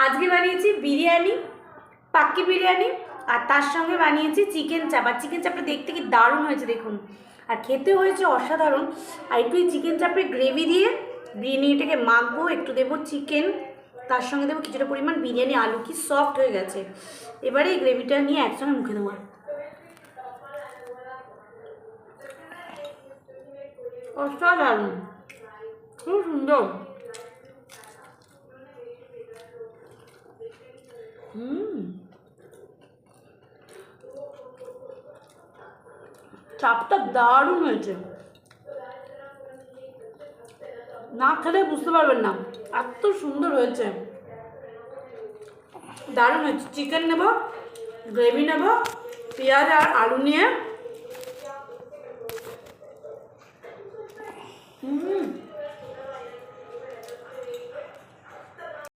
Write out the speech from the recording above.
আজকে বানিয়েছি বিরিয়ানি, পাক্কি বিরিয়ানি, আর তার সঙ্গে বানিয়েছি চিকেন চাপ। আর চিকেন চাপটা দেখতে কি দারুণ হয়েছে দেখুন, আর খেতে হয়েছে অসাধারণ। আর একটু চিকেন চাপের গ্রেভি দিয়ে বিরিয়ানিটাকে মাখবো, একটু দেবো চিকেন, তার সঙ্গে দেবো কিছুটা পরিমাণ বিরিয়ানি আলু, কি সফট হয়ে গেছে। এবারে এই গ্রেভিটা নিয়ে একসঙ্গে মুখে দেবো। অসাধারণ, খুব সুন্দর। চাপটা দারুণ হয়েছে, না খেলে বুঝতে পারবেন না এত সুন্দর হয়েছে, দারুণ হয়েছে। চিকেন নেব, গ্রেভি নেব, পেঁয়াজ আর আলু নিয়ে